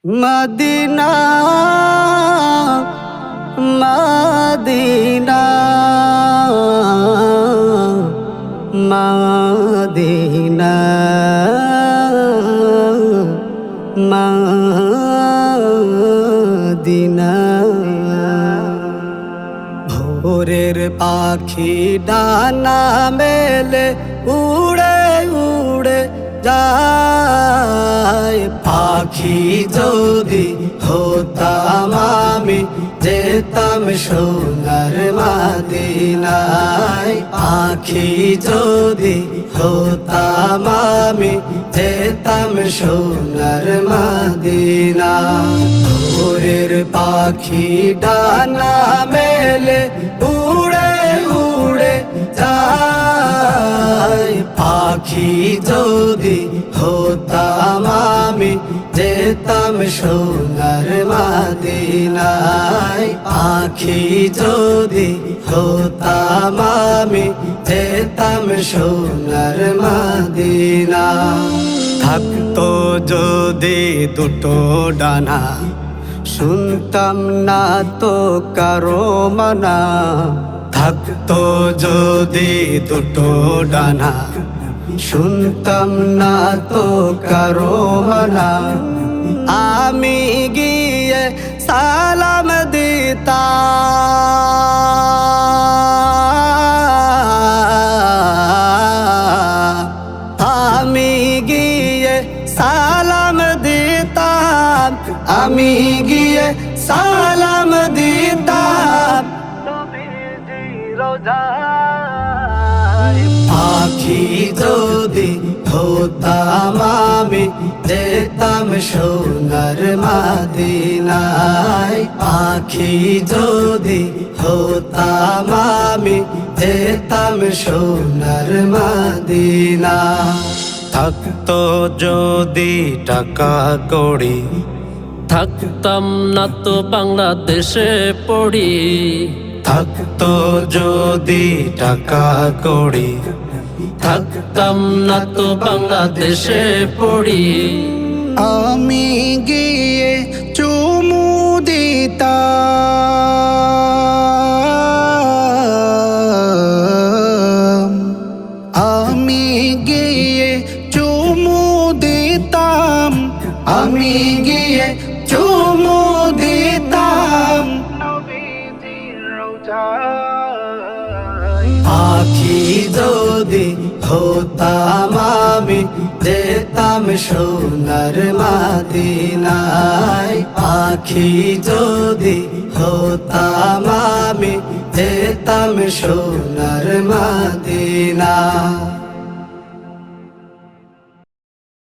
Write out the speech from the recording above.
Medina Medina Medina Medina ভোরের পাখি ডানা মেলে উড়ে উড়ে যায়। পাখি যদি হতাম আমি যেতাম সোনার মদিনায়। পাখি যদি হতাম আমি যেতাম সোনার মদিনায়। ভোরের পাখি ডানা মেলে উড়ে উড়ে যায়। পাখি যদি হতাম আমি যেতাম সোনার মদিনায়। পাখি যদি হতাম আমি যেতাম সোনার মদিনায়। থাকতো যদি দুটো ডানা শুনতাম না তো কারো মানা। থাকতো যদি দুটো ডানা শুনতাম না তো কারো মানা। আমি গিয়ে সালাম দিতাম। আমি গিয়ে সালাম দিতাম। আমি গিয়ে সালাম দিতাম। পাখি যদি হতাম আমি যেতাম সোনার মদিনায়। পাখি যদি হতাম আমি যেতাম সোনার মদিনায়। থাকতো যদি টাকা কড়ি থাকতাম না তো বাংলাদেশে পড়ি। থাকতো যদি টাকা কড়ি থাকতাম না তো বাংলাদেশে পড়ি। আমি গিয়ে চুমু দিতাম। আমি গিয়ে চুমু দিতাম। আমি গিয়ে চুমু দিতাম। পাখি যদি হতাম আমি যেতাম সোনার মদিনায়। পাখি যদি হতাম আমি যেতাম সোনার মদিনায়।